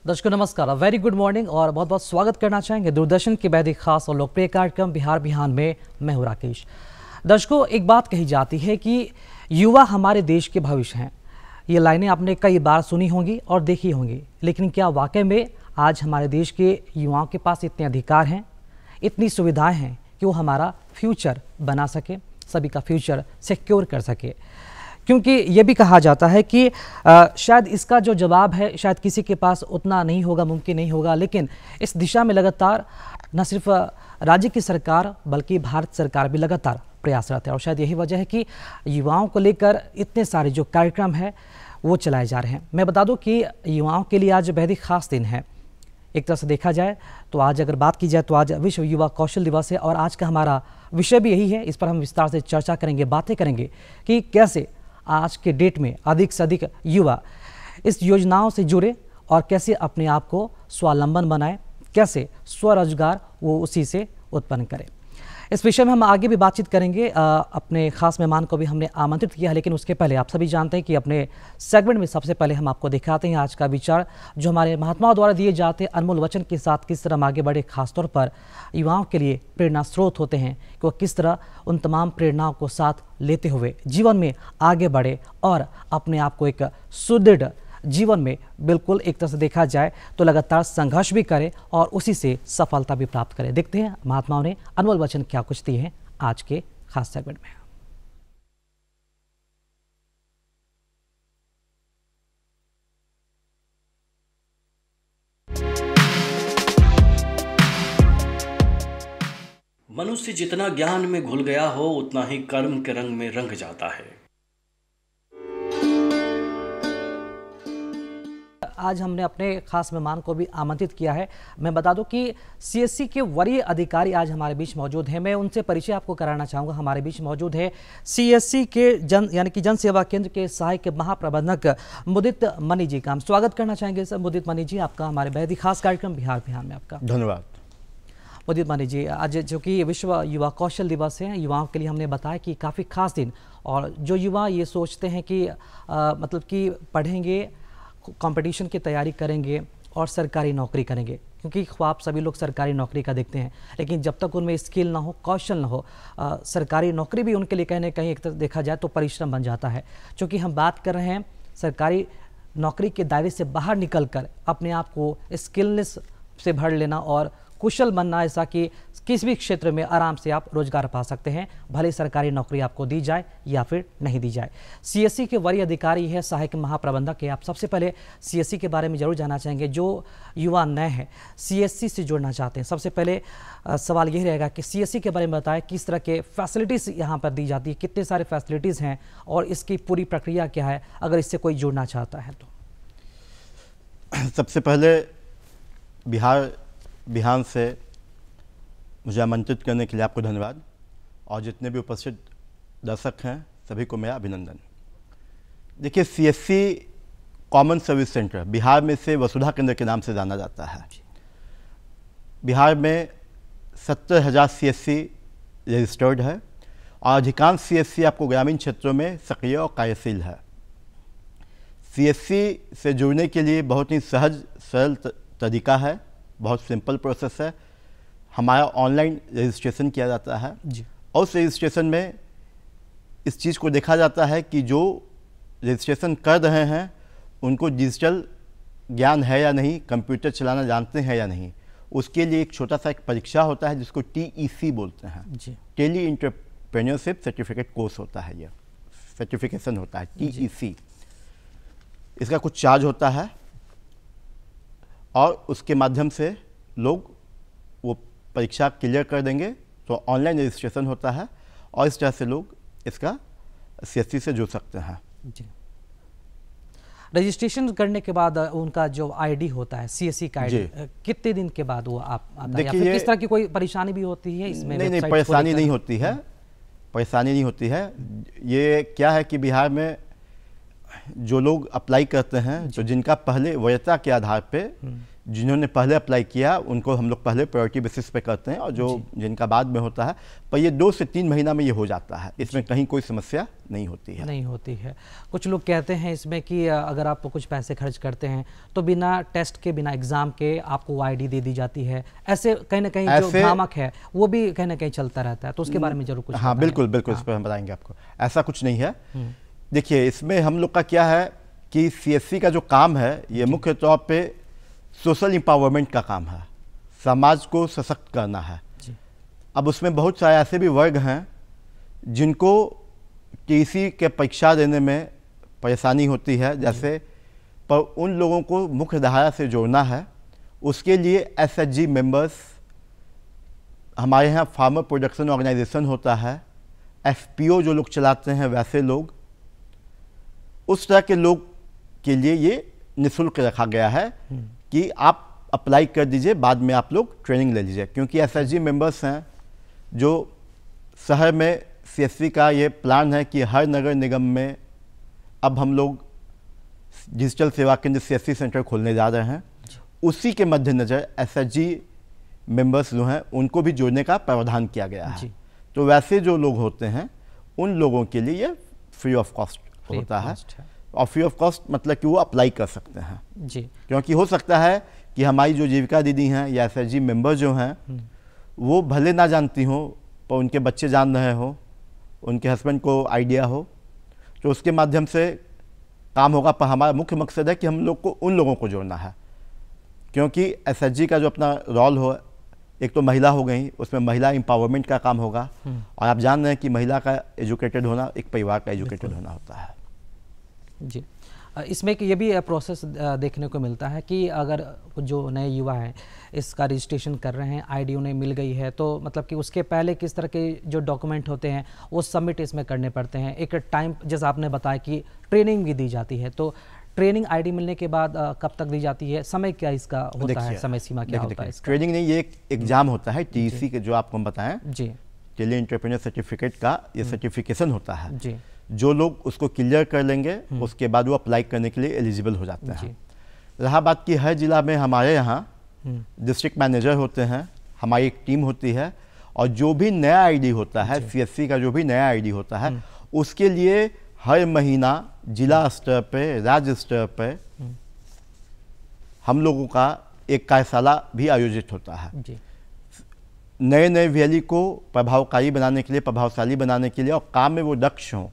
दर्शकों नमस्कार, very good morning और बहुत बहुत स्वागत करना चाहेंगे दूरदर्शन के बेहद खास और लोकप्रिय कार्यक्रम बिहार बिहान में। मैं हूं राकेश। दर्शकों, एक बात कही जाती है कि युवा हमारे देश के भविष्य हैं। ये लाइनें आपने कई बार सुनी होंगी और देखी होंगी, लेकिन क्या वाकई में आज हमारे देश के युवाओं के पास इतने अधिकार हैं, इतनी सुविधाएं हैं कि वो हमारा फ्यूचर बना सके, सभी का फ्यूचर सिक्योर कर सके? क्योंकि ये भी कहा जाता है कि शायद इसका जो जवाब है शायद किसी के पास उतना नहीं होगा, मुमकिन नहीं होगा, लेकिन इस दिशा में लगातार न सिर्फ राज्य की सरकार बल्कि भारत सरकार भी लगातार प्रयासरत है। और शायद यही वजह है कि युवाओं को लेकर इतने सारे जो कार्यक्रम हैं वो चलाए जा रहे हैं। मैं बता दूं कि युवाओं के लिए आज बेहद ही खास दिन है। एक तरह से देखा जाए तो आज अगर बात की जाए तो आज विश्व युवा कौशल दिवस है और आज का हमारा विषय भी यही है। इस पर हम विस्तार से चर्चा करेंगे, बातें करेंगे कि कैसे आज के डेट में अधिक से अधिक युवा इस योजनाओं से जुड़े और कैसे अपने आप को स्वावलंबन बनाए, कैसे स्वरोजगार वो उसी से उत्पन्न करें। इस विषय में हम आगे भी बातचीत करेंगे। अपने खास मेहमान को भी हमने आमंत्रित किया है, लेकिन उसके पहले आप सभी जानते हैं कि अपने सेगमेंट में सबसे पहले हम आपको दिखाते हैं आज का विचार जो हमारे महात्माओं द्वारा दिए जाते हैं अनमोल वचन के साथ किस तरह हम आगे बढ़े, खासतौर पर युवाओं के लिए प्रेरणा स्रोत होते हैं कि वह किस तरह उन तमाम प्रेरणाओं को साथ लेते हुए जीवन में आगे बढ़े और अपने आप को एक सुदृढ़ जीवन में बिल्कुल एक तरह से देखा जाए तो लगातार संघर्ष भी करे और उसी से सफलता भी प्राप्त करे। देखते हैं महात्माओं ने अनमोल वचन क्या कुछ दिए हैं आज के खास सेगमेंट में। मनुष्य जितना ज्ञान में घुल गया हो उतना ही कर्म के रंग में रंग जाता है। आज हमने अपने खास मेहमान को भी आमंत्रित किया है। मैं बता दूं कि सीएससी के वरीय अधिकारी आज हमारे बीच मौजूद हैं। मैं उनसे परिचय आपको कराना चाहूँगा। हमारे बीच मौजूद है सीएससी के जन सेवा केंद्र के सहायक महाप्रबंधक मुदित मनी जी का हम स्वागत करना चाहेंगे। सर मुदित मनी जी, आपका हमारे बेहद ही खास कार्यक्रम बिहार बिहार में आपका धन्यवाद। मुदित मनी जी, आज जो कि विश्व युवा कौशल दिवस है, युवाओं के लिए हमने बताया कि काफ़ी खास दिन, और जो युवा ये सोचते हैं कि मतलब कि पढ़ेंगे, कंपटीशन की तैयारी करेंगे और सरकारी नौकरी करेंगे, क्योंकि ख्वाब सभी लोग सरकारी नौकरी का देखते हैं, लेकिन जब तक उनमें स्किल ना हो, कौशल ना हो, सरकारी नौकरी भी उनके लिए कहीं ना कहीं एक तरह देखा जाए तो परिश्रम बन जाता है। क्योंकि हम बात कर रहे हैं सरकारी नौकरी के दायरे से बाहर निकलकर अपने आप को स्किलनेस से भर लेना और कुशल बनना, ऐसा कि किसी भी क्षेत्र में आराम से आप रोजगार पा सकते हैं, भले सरकारी नौकरी आपको दी जाए या फिर नहीं दी जाए। सीएससी के वरीय अधिकारी है, सहायक महाप्रबंधक है। आप सबसे पहले सीएससी के बारे में जरूर जानना चाहेंगे। जो युवा नए हैं, सीएससी से जुड़ना चाहते हैं, सबसे पहले सवाल यही रहेगा कि सीएससी के बारे में बताएं, किस तरह के फैसिलिटीज़ यहाँ पर दी जाती है, कितने सारे फैसिलिटीज़ हैं और इसकी पूरी प्रक्रिया क्या है, अगर इससे कोई जुड़ना चाहता है तो। सबसे पहले बिहार बिहान से मुझे आमंत्रित करने के लिए आपको धन्यवाद, और जितने भी उपस्थित दर्शक हैं सभी को मेरा अभिनंदन। देखिए, CSC common service centre Bihar में से वसुधा केंद्र के नाम से जाना जाता है। बिहार में 70,000 सीएससी रजिस्टर्ड है और अधिकांश सीएससी आपको ग्रामीण क्षेत्रों में सक्रिय और कार्यशील है। सीएससी से जुड़ने के लिए बहुत ही सहज सरल तरीका है, बहुत सिंपल प्रोसेस है। हमारा ऑनलाइन रजिस्ट्रेशन किया जाता है जी। और उस रजिस्ट्रेशन में इस चीज़ को देखा जाता है कि जो रजिस्ट्रेशन कर रहे हैं उनको डिजिटल ज्ञान है या नहीं, कंप्यूटर चलाना जानते हैं या नहीं। उसके लिए एक छोटा सा एक परीक्षा होता है जिसको TEC बोलते हैं जी। टेली एंटरप्रेन्योरशिप सर्टिफिकेट कोर्स होता है, यह सर्टिफिकेशन होता है TEC। इसका कुछ चार्ज होता है और उसके माध्यम से लोग वो परीक्षा क्लियर कर देंगे तो ऑनलाइन रजिस्ट्रेशन होता है और इस तरह से लोग इसका सीएससी से जुड़ सकते हैं जी। रजिस्ट्रेशन करने के बाद उनका जो आईडी होता है, सीएससी का आईडी, कितने दिन के बाद वो आप आता है, या फिर किस तरह की कोई परेशानी भी होती है इसमें? नहीं, परेशानी नहीं होती है, परेशानी नहीं होती है। ये क्या है कि बिहार में जो लोग अप्लाई करते हैं, तो जिनका पहले वैधता के आधार पे जिन्होंने पहले अप्लाई किया उनको हम लोग पहले प्रायोरिटी बेसिस पे करते हैं, और जो जिनका बाद में होता है, पर ये 2 से 3 महीना में ये हो जाता है, इसमें कहीं कोई समस्या नहीं होती है। नहीं होती है। कुछ लोग कहते हैं इसमें कि अगर आप कुछ पैसे खर्च करते हैं तो बिना टेस्ट के, बिना एग्जाम के आपको आईडी दे दी जाती है, ऐसे कहीं ना कहीं जो भ्रामक है वो भी कहीं ना कहीं चलता रहता है, तो उसके बारे में जरूर कुछ। हाँ बिल्कुल बिल्कुल, इस पर हम बताएंगे आपको। ऐसा कुछ नहीं है। देखिए, इसमें हम लोग का क्या है कि CSC का जो काम है ये मुख्य तौर पे सोशल एम्पावरमेंट का काम है, समाज को सशक्त करना है। अब उसमें बहुत सारे ऐसे भी वर्ग हैं जिनको TC के परीक्षा देने में परेशानी होती है, जैसे, पर उन लोगों को मुख्य धारा से जोड़ना है। उसके लिए SHG मेंबर्स, हमारे यहाँ फार्मर प्रोडक्शन ऑर्गेनाइजेशन होता है, FPO जो लोग चलाते हैं वैसे लोग, उस तरह के लोग के लिए ये निःशुल्क रखा गया है कि आप अप्लाई कर दीजिए, बाद में आप लोग ट्रेनिंग ले लीजिए। क्योंकि SHG मेंबर्स हैं जो शहर में CSC का ये प्लान है कि हर नगर निगम में अब हम लोग डिजिटल सेवा केंद्र CSC सेंटर खोलने जा रहे हैं। उसी के मद्देनज़र SHG मेंबर्स जो हैं उनको भी जोड़ने का प्रावधान किया गया है। तो वैसे जो लोग होते हैं उन लोगों के लिए ये फ्री ऑफ कॉस्ट होता है, और फ्री ऑफ कॉस्ट मतलब कि वो अप्लाई कर सकते हैं जी। क्योंकि हो सकता है कि हमारी जो जीविका दीदी हैं या SHG मेंबर जो हैं वो भले ना जानती हों, पर उनके बच्चे जान रहे हो, उनके हस्बैंड को आइडिया हो, तो उसके माध्यम से काम होगा। पर हमारा मुख्य मकसद है कि हम लोग को उन लोगों को जोड़ना है, क्योंकि SHG का जो अपना रोल हो, एक तो महिला हो गई, उसमें महिला एम्पावरमेंट का काम होगा, और आप जान रहे हैं कि महिला का एजुकेटेड होना एक परिवार का एजुकेटेड होना होता है जी। इसमें कि ये भी प्रोसेस देखने को मिलता है कि अगर जो नए युवा हैं इसका रजिस्ट्रेशन कर रहे हैं, आईडी उन्हें मिल गई है, तो मतलब कि उसके पहले किस तरह के जो डॉक्यूमेंट होते हैं वो सबमिट इसमें करने पड़ते हैं। एक टाइम, जैसा आपने बताया कि ट्रेनिंग भी दी जाती है, तो ट्रेनिंग आईडी मिलने के बाद कब तक दी जाती है, समय क्या इसका होता है, समय सीमा क्या होता है इसका? ट्रेनिंग नहीं, ये एक एग्जाम होता है TC के, जो आपको हम बताएं जी, टेली एंटरप्रेन्योर सर्टिफिकेट का ये सर्टिफिकेशन होता है जी। जो लोग उसको क्लियर कर लेंगे उसके बाद वो अप्लाई करने के लिए एलिजिबल हो जाते हैं। रहा बात की हर जिला में हमारे यहाँ डिस्ट्रिक्ट मैनेजर होते हैं, हमारी एक टीम होती है, और जो भी नया आईडी होता है CSC का, जो भी नया आईडी होता है उसके लिए हर महीना जिला स्तर पे, राज्य स्तर पे हम लोगों का एक कार्यशाला भी आयोजित होता है जी। नए नए वैली को प्रभावकारी बनाने के लिए, प्रभावशाली बनाने के लिए, और काम में वो दक्ष हों,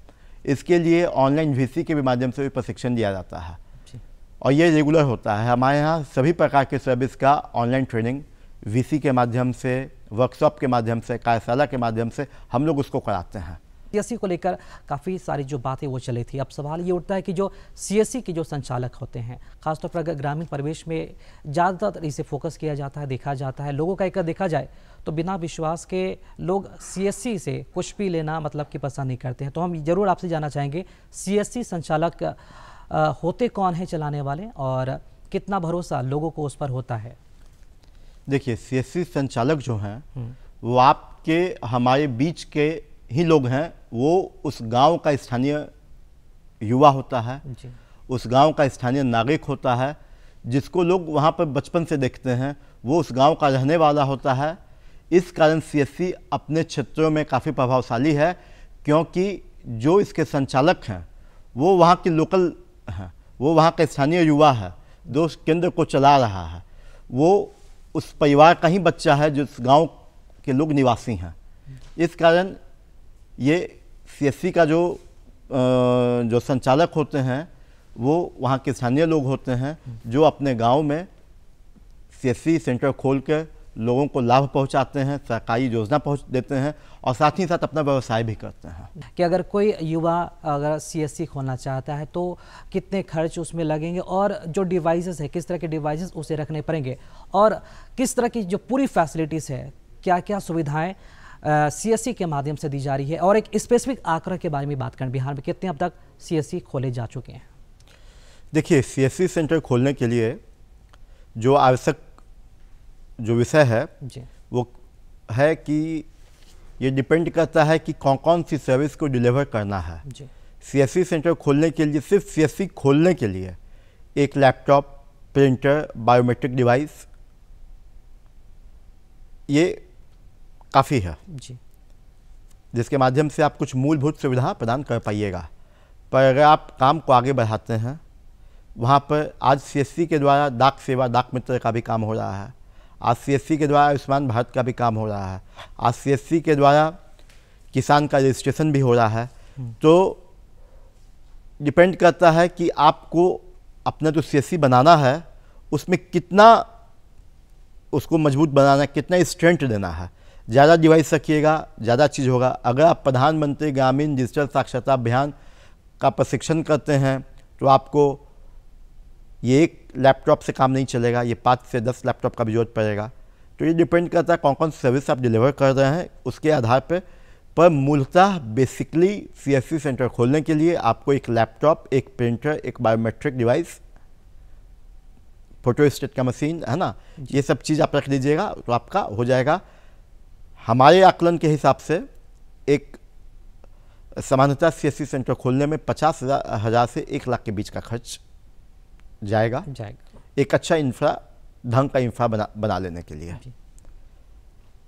इसके लिए ऑनलाइन VC के भी माध्यम से भी प्रशिक्षण दिया जाता है और ये रेगुलर होता है। हमारे यहाँ सभी प्रकार के सर्विस का ऑनलाइन ट्रेनिंग VC के माध्यम से, वर्कशॉप के माध्यम से, कार्यशाला के माध्यम से हम लोग उसको कराते हैं। CSC को लेकर काफ़ी सारी जो बातें वो चली थी, अब सवाल ये उठता है कि जो CSC के जो संचालक होते हैं, खासतौर पर अगर ग्रामीण परिवेश में ज़्यादातर इसे फोकस किया जाता है, देखा जाता है, लोगों का एक देखा जाए तो बिना विश्वास के लोग CSC से कुछ भी लेना मतलब कि पसंद नहीं करते हैं। तो हम ज़रूर आपसे जानना चाहेंगे CSC संचालक होते कौन है चलाने वाले, और कितना भरोसा लोगों को उस पर होता है? देखिए, CSC संचालक जो हैं वो आपके हमारे बीच के ही लोग हैं। वो उस गांव का स्थानीय युवा होता है जी। उस गांव का स्थानीय नागरिक होता है, जिसको लोग वहां पर बचपन से देखते हैं, वो उस गांव का रहने वाला होता है। इस कारण CSC अपने क्षेत्रों में काफ़ी प्रभावशाली है, क्योंकि जो इसके संचालक हैं वो वहाँ के लोकल हैं, वो वहाँ का स्थानीय युवा है, जो उस केंद्र को चला रहा है, वो उस परिवार का ही बच्चा है जिस गांव के लोग निवासी हैं। इस कारण ये CSC का जो संचालक होते हैं वो वहाँ के स्थानीय लोग होते हैं, जो अपने गांव में CSC सेंटर खोल कर लोगों को लाभ पहुंचाते हैं, सरकारी योजना पहुंच देते हैं, और साथ ही साथ अपना व्यवसाय भी करते हैं। कि अगर कोई युवा अगर CSC खोलना चाहता है तो कितने खर्च उसमें लगेंगे, और जो डिवाइसेस है किस तरह के डिवाइसेस उसे रखने पड़ेंगे, और किस तरह की जो पूरी फैसिलिटीज़ है, क्या क्या सुविधाएं CSC के माध्यम से दी जा रही है, और एक स्पेसिफिक आंकड़ा के बारे में बात करें, बिहार में कितने अब तक CSC खोले जा चुके हैं? देखिए, CSC सेंटर खोलने के लिए जो आवश्यक जो विषय है जी, वो है कि ये डिपेंड करता है कि कौन कौन सी सर्विस को डिलीवर करना है जी। CSC सेंटर खोलने के लिए, सिर्फ CSC खोलने के लिए एक लैपटॉप, प्रिंटर, बायोमेट्रिक डिवाइस, ये काफ़ी है जी। जिसके माध्यम से आप कुछ मूलभूत सुविधा प्रदान कर पाइएगा। पर अगर आप काम को आगे बढ़ाते हैं, वहाँ पर आज CSC के द्वारा डाक सेवा, डाक मित्र का भी काम हो रहा है। आज CSC के द्वारा आयुष्मान भारत का भी काम हो रहा है। आज CSC के द्वारा किसान का रजिस्ट्रेशन भी हो रहा है। तो डिपेंड करता है कि आपको अपना जो CSC बनाना है उसमें कितना उसको मजबूत बनाना है, कितना स्ट्रेंथ देना है। ज़्यादा डिवाइस रखिएगा, ज़्यादा चीज़ होगा। अगर आप प्रधानमंत्री ग्रामीण डिजिटल साक्षरता अभियान का प्रशिक्षण करते हैं तो आपको ये एक लैपटॉप से काम नहीं चलेगा, ये 5 से 10 लैपटॉप का भी जरूरत पड़ेगा। तो ये डिपेंड करता है कौन कौन सर्विस आप डिलीवर कर रहे हैं उसके आधार पर मूलतः बेसिकली CSC सेंटर खोलने के लिए आपको एक लैपटॉप, एक प्रिंटर, एक बायोमेट्रिक डिवाइस, फोटोस्टेट का मशीन, है ना, ये सब चीज़ आप रख लीजिएगा तो आपका हो जाएगा। हमारे आकलन के हिसाब से एक सामान्यतः CSC सेंटर खोलने में 50,000 से 1 लाख के बीच का खर्च जाएगा एक अच्छा इंफ्रा, ढंग का इंफ्रा बना लेने के लिए।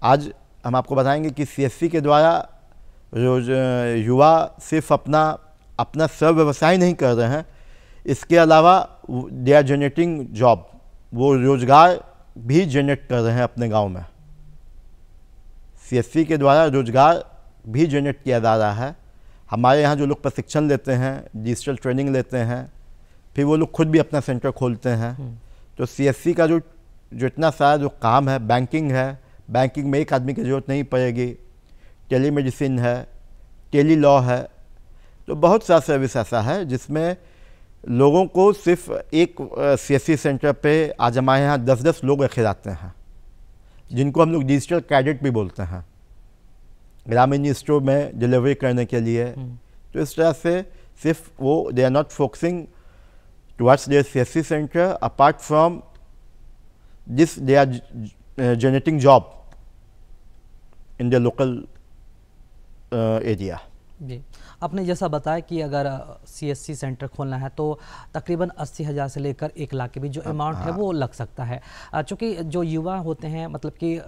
आज हम आपको बताएंगे कि CSC के द्वारा रोज युवा सिर्फ अपना स्व व्यवसाय नहीं कर रहे हैं, इसके अलावा दे आर जनरेटिंग जॉब, वो रोजगार भी जनरेट कर रहे हैं अपने गांव में। CSC के द्वारा रोजगार भी जनरेट किया जा रहा है। हमारे यहाँ जो लोग प्रशिक्षण लेते हैं, डिजिटल ट्रेनिंग लेते हैं, फिर वो लोग खुद भी अपना सेंटर खोलते हैं। तो CSC का जो इतना सारा जो काम है, बैंकिंग है, बैंकिंग में एक आदमी की ज़रूरत नहीं पड़ेगी, टेलीमेडिसिन है, टेली लॉ है, तो बहुत सारा सर्विस ऐसा है जिसमें लोगों को सिर्फ एक CSC सेंटर पे आज हमारे यहाँ 10-10 लोग रखे जाते हैं, जिनको हम लोग डिजिटल कैडेट भी बोलते हैं, ग्रामीण स्टोर में डिलीवरी करने के लिए। तो इस तरह से सिर्फ वो they are not focusing towards their CSC centre, apart from this they are generating job in the local area. जी, आपने जैसा बताया कि अगर CSC सेंटर खोलना है तो तकरीबन 80,000 से लेकर 1 लाख के बीच जो अमाउंट है वो लग सकता है। चूँकि जो युवा होते हैं, मतलब कि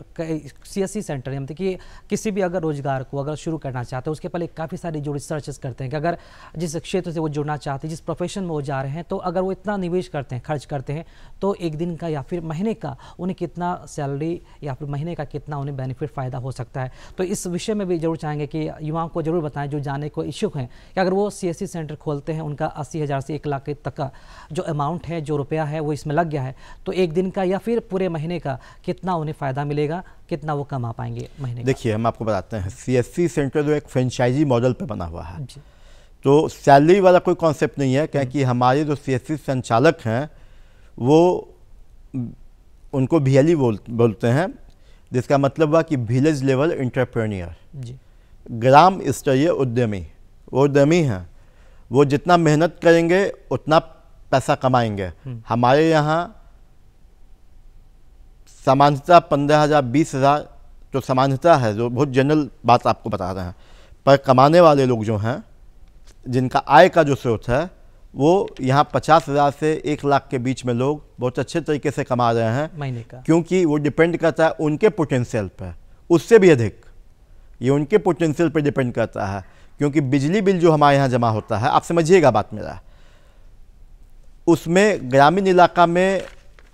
CSC सेंटर है, मतलब कि किसी भी अगर रोजगार को अगर शुरू करना चाहते हैं उसके पहले काफ़ी सारी जो रिसर्चेस करते हैं कि अगर जिस क्षेत्र से वो जुड़ना चाहते हैं, जिस प्रोफेशन में वो जा रहे हैं, तो अगर वो इतना निवेश करते हैं, खर्च करते हैं, तो एक दिन का या फिर महीने का उन्हें कितना सैलरी या फिर महीने का कितना उन्हें बेनिफिट फ़ायदा हो सकता है। तो इस विषय में भी जरूर चाहेंगे कि युवाओं को जरूर बताएं जो जाने को इच्छुक हैं कि अगर वो CSC सेंटर खोलते हैं, उनका 80,000 से 1 लाख तक का जो अमाउंट है, जो रुपया है वो इसमें लग गया है, तो एक दिन का या फिर पूरे महीने का कितना उन्हें फ़ायदा मिलेगा, कितना वो कमा पाएंगे महीने का। देखिए, हम आपको बताते हैं, CSC सेंटर जो एक फ्रेंचाइजी मॉडल पे बना हुआ है, तो सैलरी वाला कोई कॉन्सेप्ट नहीं है, क्योंकि हमारे जो CSC संचालक हैं वो उनको VLE बोलते हैं, जिसका मतलब हुआ कि विलेज लेवल एंटरप्रेन्योर, ग्राम स्तरीय उद्यमी। वो उद्यमी हैं, वो जितना मेहनत करेंगे उतना पैसा कमाएंगे। हमारे यहाँ सामान्यतः 15,000 20,000 तो सामान्यतः है, जो बहुत जनरल बात आपको बता रहे हैं, पर कमाने वाले लोग जो हैं, जिनका आय का जो स्रोत है वो यहाँ 50,000 से 1 लाख के बीच में लोग बहुत अच्छे तरीके से कमा रहे हैं महीने का, क्योंकि वो डिपेंड करता है उनके पोटेंशियल पर, उससे भी अधिक ये उनके पोटेंशियल पर डिपेंड करता है। क्योंकि बिजली बिल जो हमारे यहाँ जमा होता है, आप समझिएगा बात मेरा, उसमें ग्रामीण इलाका में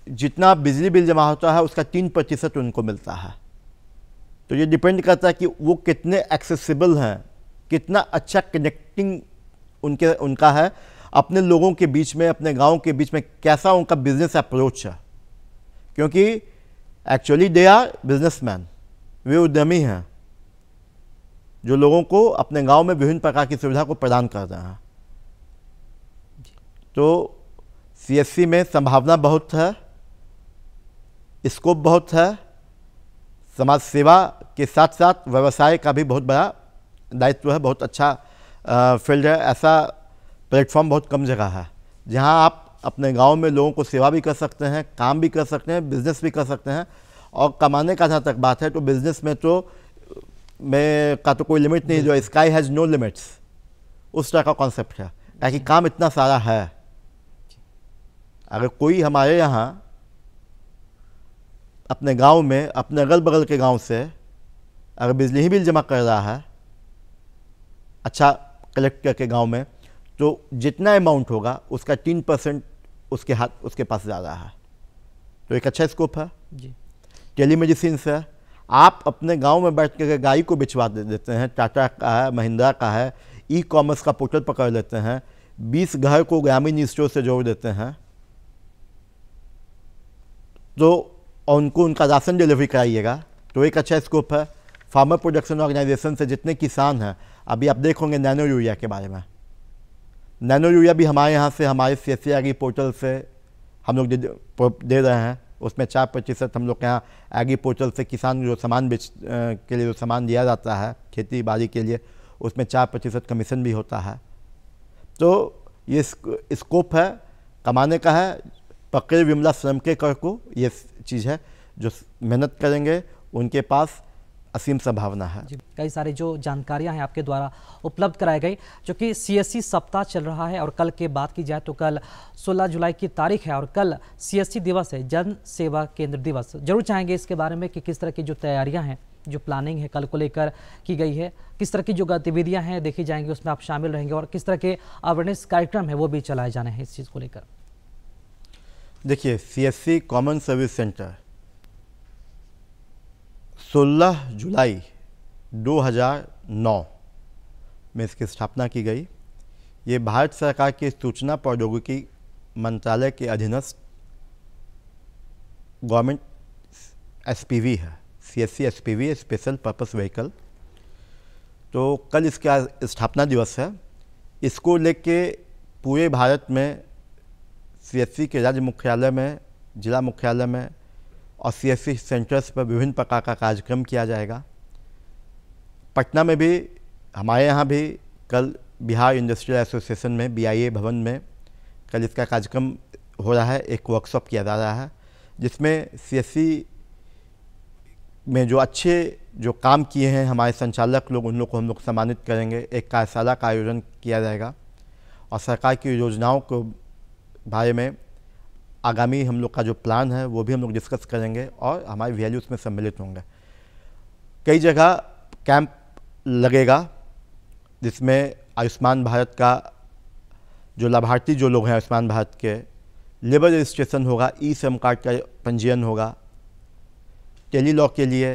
जितना बिजली बिल जमा होता है उसका 3% उनको मिलता है। तो ये डिपेंड करता है कि वो कितने एक्सेसिबल हैं, कितना अच्छा कनेक्टिंग उनका है अपने लोगों के बीच में, अपने गांव के बीच में, कैसा उनका बिजनेस अप्रोच है। क्योंकि एक्चुअली दे आर बिजनेसमैन, वे उद्यमी हैं जो लोगों को अपने गांव में विभिन्न प्रकार की सुविधा को प्रदान कर रहे हैं। तो CSC में संभावना बहुत है, स्कोप बहुत है, समाज सेवा के साथ साथ व्यवसाय का भी बहुत बड़ा दायित्व है, बहुत अच्छा फील्ड है। ऐसा प्लेटफॉर्म बहुत कम जगह है जहां आप अपने गांव में लोगों को सेवा भी कर सकते हैं, काम भी कर सकते हैं, बिजनेस भी कर सकते हैं। और कमाने का जहाँ तक बात है, तो बिजनेस में तो कोई लिमिट नहीं, जो स्काई हैज़ नो लिमिट्स, उस तरह का कॉन्सेप्ट है, ताकि काम इतना सारा है। अगर कोई हमारे यहाँ अपने गांव में, अपने अगल बगल के गांव से अगर बिजली ही बिल जमा कर रहा है अच्छा कलेक्ट करके गांव में, तो जितना अमाउंट होगा उसका 3% उसके पास जा रहा है। तो एक अच्छा स्कोप है जी। टेलीमेडिसिन से आप अपने गांव में बैठ कर गाड़ी को बिचवा देते हैं, टाटा का है, महिंद्रा का है, ई कॉमर्स का पोर्टल पकड़ लेते हैं, 20 घर को ग्रामीण स्टोर से जोड़ देते हैं, तो उनको उनका राशन डिलीवरी कराइएगा, तो एक अच्छा स्कोप है। फार्मर प्रोडक्शन ऑर्गेनाइजेशन से जितने किसान हैं, अभी आप देखोगे नैनो यूरिया के बारे में, नैनो यूरिया भी हमारे यहाँ से, हमारे CSC एग्री पोर्टल से हम लोग दे रहे हैं। उसमें 4% हम लोग के यहाँ एग्री पोर्टल से किसान जो सामान के लिए जो सामान दिया जाता है खेती बाड़ी के लिए, उसमें 4% कमीशन भी होता है। तो ये स्कोप है, कमाने का है। पकड़े विमला श्रम के कर को ये चीज़ है, जो मेहनत करेंगे उनके पास असीम संभावना है। कई सारी जो जानकारियां हैं आपके द्वारा उपलब्ध कराई गई, जो कि CSC सप्ताह चल रहा है और कल के बात की जाए तो कल 16 जुलाई की तारीख है और कल CSC दिवस है, जन सेवा केंद्र दिवस। जरूर चाहेंगे इसके बारे में कि किस तरह की जो तैयारियां हैं, जो प्लानिंग है कल को लेकर की गई है, किस तरह की जो गतिविधियां हैं देखी जाएंगी, उसमें आप शामिल रहेंगे और किस तरह के अवेयरनेस कार्यक्रम है वो भी चलाए जाने हैं इस चीज़ को लेकर। देखिए, CSC कॉमन सर्विस सेंटर 16 जुलाई 2009 में इसकी स्थापना की गई। ये भारत सरकार के सूचना प्रौद्योगिकी मंत्रालय के अधीनस्थ गवर्नमेंट SPV है, CSC SPV special purpose vehicle. तो कल इसका स्थापना दिवस है। इसको लेके पूरे भारत में CSC के राज्य मुख्यालय में, जिला मुख्यालय में और CSC सेंटर्स पर विभिन्न प्रकार का कार्यक्रम किया जाएगा। पटना में भी, हमारे यहाँ भी कल बिहार इंडस्ट्रियल एसोसिएशन में BIA भवन में कल इसका कार्यक्रम हो रहा है, एक वर्कशॉप किया जा रहा है, जिसमें CSC में जो काम किए हैं हमारे संचालक लोग, उन लोग को हम लोग सम्मानित करेंगे। एक कार्यशाला का आयोजन किया जाएगा और सरकार की योजनाओं को बारे में आगामी हम लोग का जो प्लान है वो भी हम लोग डिस्कस करेंगे और हमारे वैल्यूज़ में सम्मिलित होंगे। कई जगह कैंप लगेगा जिसमें आयुष्मान भारत का जो लाभार्थी जो लोग हैं आयुष्मान भारत के, लेबर रजिस्ट्रेशन होगा, ई-श्रम कार्ड का पंजीयन होगा, टेलीलॉ के लिए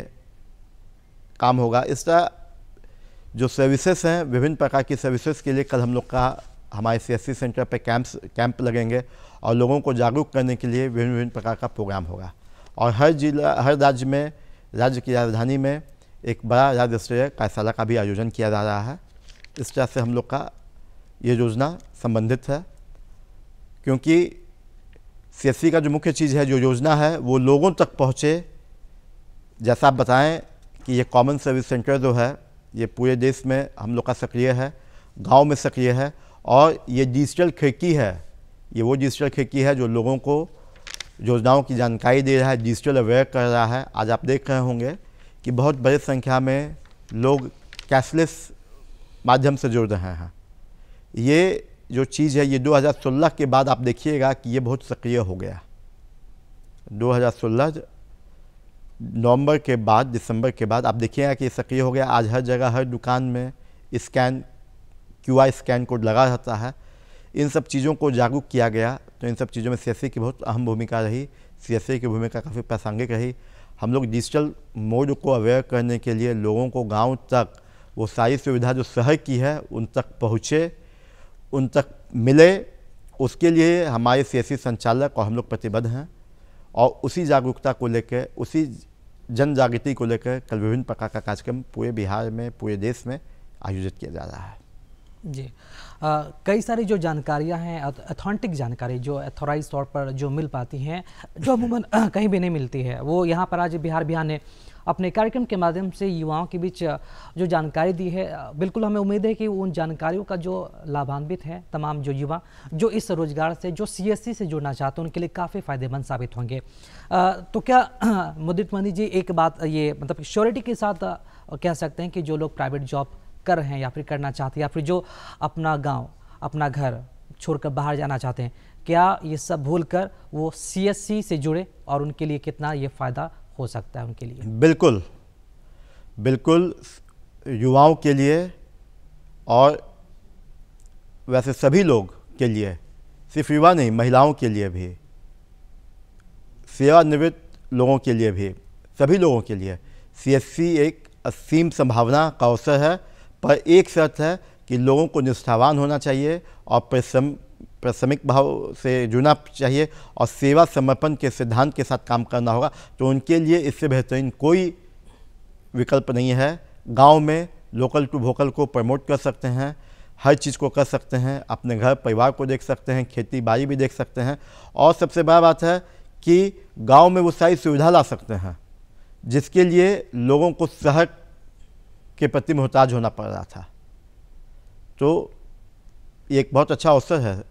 काम होगा। इस तरह जो सर्विसेज हैं, विभिन्न प्रकार की सर्विसेज के लिए कल हम लोग का हमारे CSC सेंटर पे कैंप लगेंगे और लोगों को जागरूक करने के लिए विभिन्न प्रकार का प्रोग्राम होगा। और हर जिला, हर राज्य में, राज्य की राजधानी में एक बड़ा राज्य स्तरीय कार्यशाला का भी आयोजन किया जा रहा है। इस तरह से हम लोग का ये योजना संबंधित है, क्योंकि CSC का जो मुख्य चीज़ है, जो योजना है, वो लोगों तक पहुँचे। जैसा आप बताएं कि ये कॉमन सर्विस सेंटर जो है ये पूरे देश में हम लोग का सक्रिय है, गांव में सक्रिय है, और ये डिजिटल खिड़की है। ये वो डिजिटल खिड़की है जो लोगों को योजनाओं की जानकारी दे रहा है, डिजिटल अवेयर कर रहा है। आज आप देख रहे होंगे कि बहुत बड़ी संख्या में लोग कैशलेस माध्यम से जुड़ रहे हैं। ये जो चीज़ है, ये 2016 के बाद आप देखिएगा कि ये बहुत सक्रिय हो गया। 2016 नवंबर के बाद, दिसंबर के बाद आप देखिएगा कि ये सक्रिय हो गया। आज हर जगह, हर दुकान में QR स्कैन कोड लगा रहता है। इन सब चीज़ों को जागरूक किया गया, तो इन सब चीज़ों में CSC की बहुत अहम भूमिका रही। CSC की भूमिका काफ़ी प्रासंगिक रही। हम लोग डिजिटल मोड को अवेयर करने के लिए लोगों को गांव तक वो सारी सुविधा जो शहर की है उन तक पहुँचे, उन तक मिले, उसके लिए हमारे CSC संचालक और हम लोग प्रतिबद्ध हैं। और उसी जागरूकता को लेकर, उसी जन जागृति को लेकर कल विभिन्न प्रकार का कार्यक्रम पूरे बिहार में, पूरे देश में आयोजित किया जा रहा है। जी, कई सारी जो जानकारियां हैं, अथेंटिक जानकारी जो एथोराइज तौर पर जो मिल पाती हैं, जो अमूमन कहीं भी नहीं मिलती है, वो यहाँ पर आज बिहार ने अपने कार्यक्रम के माध्यम से युवाओं के बीच जो जानकारी दी है। बिल्कुल हमें उम्मीद है कि उन जानकारियों का जो लाभान्वित है तमाम जो युवा जो इस रोजगार से, जो CSC से जुड़ना चाहते हैं, उनके लिए काफ़ी फ़ायदेमंद साबित होंगे। तो क्या मुदित मनी जी, एक बात ये मतलब श्योरिटी के साथ कह सकते हैं कि जो लोग प्राइवेट जॉब कर रहे हैं या फिर करना चाहते हैं, या फिर जो अपना गांव अपना घर छोड़कर बाहर जाना चाहते हैं, क्या ये सब भूलकर वो CSC से जुड़े और उनके लिए कितना ये फ़ायदा हो सकता है उनके लिए? बिल्कुल बिल्कुल, युवाओं के लिए और वैसे सभी लोग के लिए, सिर्फ युवा नहीं, महिलाओं के लिए भी, सेवानिवृत्त लोगों के लिए भी, सभी लोगों के लिए CSC एक असीम संभावना का अवसर है। पर एक शर्त है कि लोगों को निष्ठावान होना चाहिए और प्राथमिक भाव से जुड़ना चाहिए और सेवा समर्पण के सिद्धांत के साथ काम करना होगा। तो उनके लिए इससे बेहतरीन कोई विकल्प नहीं है। गांव में लोकल टू वोकल को प्रमोट कर सकते हैं, हर चीज़ को कर सकते हैं, अपने घर परिवार को देख सकते हैं, खेती बाड़ी भी देख सकते हैं, और सबसे बड़ा बात है कि गांव में वो सारी सुविधा ला सकते हैं जिसके लिए लोगों को शहर के प्रति मोहताज होना पड़ रहा था। तो ये एक बहुत अच्छा अवसर है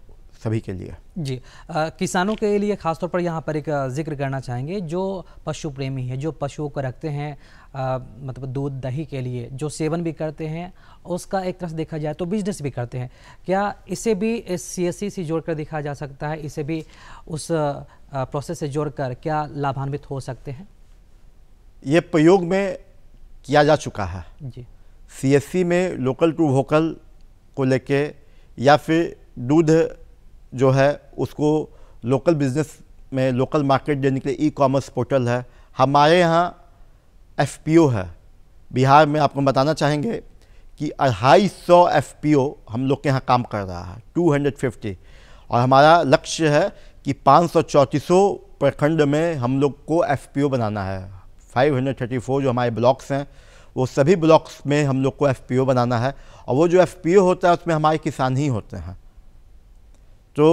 सभी के लिए। जी, किसानों के लिए खासतौर पर यहाँ पर एक जिक्र करना चाहेंगे जो पशु प्रेमी है, जो पशुओं को रखते हैं मतलब दूध दही के लिए, जो सेवन भी करते हैं, उसका एक तरह से देखा जाए तो बिजनेस भी करते हैं। क्या इसे भी इस CSC से जोड़कर देखा जा सकता है? इसे भी उस प्रोसेस से जोड़कर क्या लाभान्वित हो सकते हैं? ये प्रयोग में किया जा चुका है जी। CSC में लोकल टू वोकल को लेके, या फिर दूध जो है उसको लोकल बिजनेस में लोकल मार्केट देने के लिए ई-कॉमर्स पोर्टल है। हमारे यहाँ FPO है बिहार में। आपको बताना चाहेंगे कि 250 FPO हम लोग के यहाँ काम कर रहा है, 250, और हमारा लक्ष्य है कि 534 प्रखंड में हम लोग को FPO बनाना है। 534 जो हमारे ब्लॉक्स हैं, वो सभी ब्लॉक्स में हम लोग को FPO बनाना है, और वो जो FPO होता है उसमें हमारे किसान ही होते हैं। तो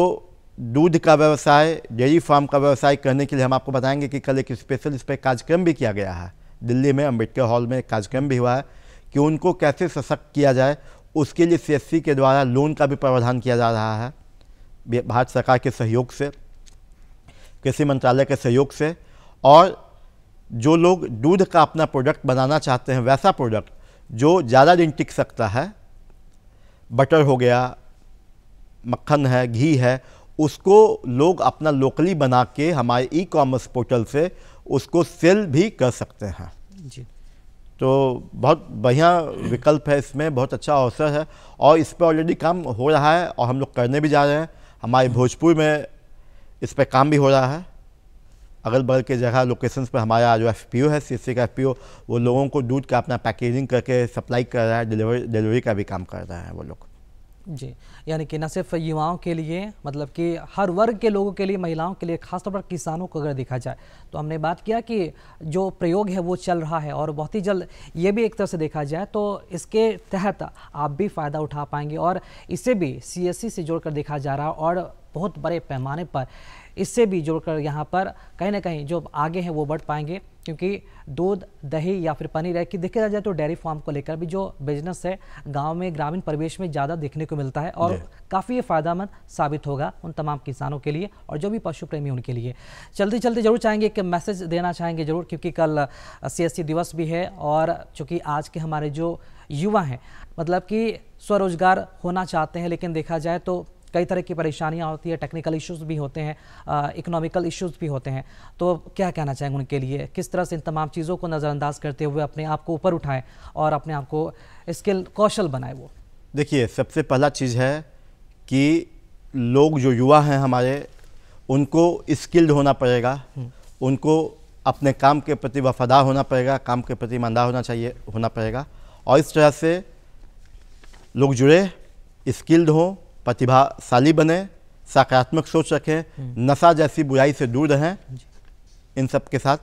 दूध का व्यवसाय, डेयरी फार्म का व्यवसाय करने के लिए हम आपको बताएंगे कि कल एक स्पेशल इस पर कार्यक्रम भी किया गया है। दिल्ली में अम्बेडकर हॉल में एक कार्यक्रम भी हुआ है कि उनको कैसे सशक्त किया जाए। उसके लिए CSC के द्वारा लोन का भी प्रावधान किया जा रहा है भारत सरकार के सहयोग से, कृषि मंत्रालय के सहयोग से। और जो लोग दूध का अपना प्रोडक्ट बनाना चाहते हैं, वैसा प्रोडक्ट जो ज़्यादा दिन टिक सकता है, बटर हो गया, मक्खन है, घी है, उसको लोग अपना लोकली बना के हमारे ई-कॉमर्स पोर्टल से उसको सेल भी कर सकते हैं। जी। तो बहुत बढ़िया विकल्प है, इसमें बहुत अच्छा अवसर है, और इस पर ऑलरेडी काम हो रहा है और हम लोग करने भी जा रहे हैं। हमारे भोजपुर में इस पर काम भी हो रहा है। अगल बगल के जगह लोकेशंस पर हमारा जो FPO है, CSC का FPO, वो लोगों को दूध का अपना पैकेजिंग करके सप्लाई कर रहा है, डिलीवरी का भी काम कर रहा है वो लोग। जी, यानी कि न सिर्फ युवाओं के लिए, मतलब कि हर वर्ग के लोगों के लिए, महिलाओं के लिए, खासतौर पर किसानों को अगर देखा जाए तो हमने बात किया कि जो प्रयोग है वो चल रहा है, और बहुत ही जल्द ये भी एक तरह से देखा जाए तो इसके तहत आप भी फ़ायदा उठा पाएंगे, और इसे भी CSC से जोड़कर देखा जा रहा है, और बहुत बड़े पैमाने पर इससे भी जोड़कर यहाँ पर कहीं ना कहीं जो आगे हैं वो बढ़ पाएंगे, क्योंकि दूध दही या फिर पनीर है कि देखा जाए तो डेयरी फार्म को लेकर भी जो बिजनेस है गांव में, ग्रामीण परिवेश में ज़्यादा देखने को मिलता है, और काफ़ी ये फ़ायदेमंद साबित होगा उन तमाम किसानों के लिए और जो भी पशु प्रेमी उनके लिए। चलते चलते जरूर चाहेंगे कि मैसेज देना चाहेंगे ज़रूर, क्योंकि कल CSC दिवस भी है, और चूँकि आज के हमारे जो युवा हैं मतलब कि स्वरोजगार होना चाहते हैं, लेकिन देखा जाए तो कई तरह की परेशानियां होती है, टेक्निकल इश्यूज भी होते हैं, इकोनॉमिकल इश्यूज भी होते हैं। तो क्या कहना चाहेंगे उनके लिए, किस तरह से इन तमाम चीज़ों को नज़रअंदाज करते हुए अपने आप को ऊपर उठाएं और अपने आप को स्किल कौशल बनाए? वो देखिए, सबसे पहला चीज़ है कि लोग जो युवा हैं हमारे, उनको स्किल्ड होना पड़ेगा, उनको अपने काम के प्रति वफादार होना पड़ेगा, काम के प्रति ईमानदार होना पड़ेगा, और इस तरह से लोग जुड़े, स्किल्ड हों, प्रतिभाशाली बने, सकारात्मक सोच रखें, नशा जैसी बुराई से दूर रहें। इन सब के साथ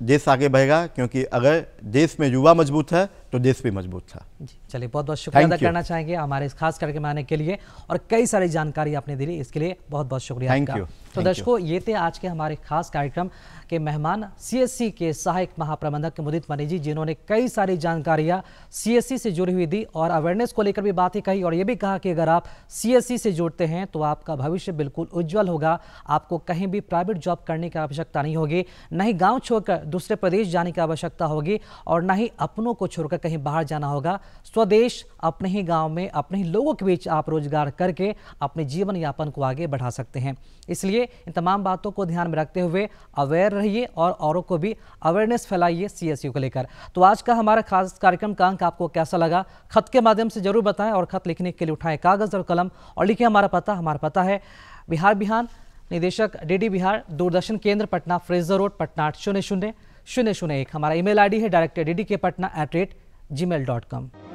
देश आगे बढ़ेगा, क्योंकि अगर देश में युवा मजबूत है तो देश भी मजबूत है। चलिए, बहुत बहुत शुक्रिया अदा करना चाहेंगे हमारे इस खास कार्यक्रम में आने के लिए, और कई सारी जानकारी आपने दी, इसके लिए बहुत बहुत शुक्रिया आपका। तो दर्शकों, ये थे आज के हमारे खास कार्यक्रम के मेहमान, CSC के सहायक महाप्रबंधक मुदित मनी जी, जिन्होंने कई सारी जानकारियां CSC से जुड़ी हुई दी और अवेयरनेस को लेकर भी बातें कही, और ये भी कहा कि अगर आप CSC से जुड़ते हैं तो आपका भविष्य बिल्कुल उज्जवल होगा। आपको कहीं भी प्राइवेट जॉब करने की आवश्यकता नहीं होगी, न ही गाँव छोड़कर दूसरे प्रदेश जाने की आवश्यकता होगी, और न ही अपनों को छोड़कर छोड़कर कहीं बाहर जाना होगा। स्वदेश अपने ही गांव में अपने ही लोगों के बीच आप रोजगार करके अपने जीवन यापन को आगे बढ़ा सकते हैं। इसलिए इन तमाम बातों को ध्यान में रखते हुए अवेयर रहिए और औरों को भी अवेयरनेस फैलाइए CSU को लेकर। तो आज का हमारा खास कार्यक्रम का अंक आपको कैसा लगा, खत के माध्यम से जरूर बताएं और खत लिखने के लिए उठाएं कागज और कलम और लिखिए हमारा पता है बिहार बिहान, निदेशक DD बिहार, दूरदर्शन केंद्र पटना, फ्रेजर रोड, पटना 8000001। हमारा ईमेल ID है director ddkpatna@gmail.com।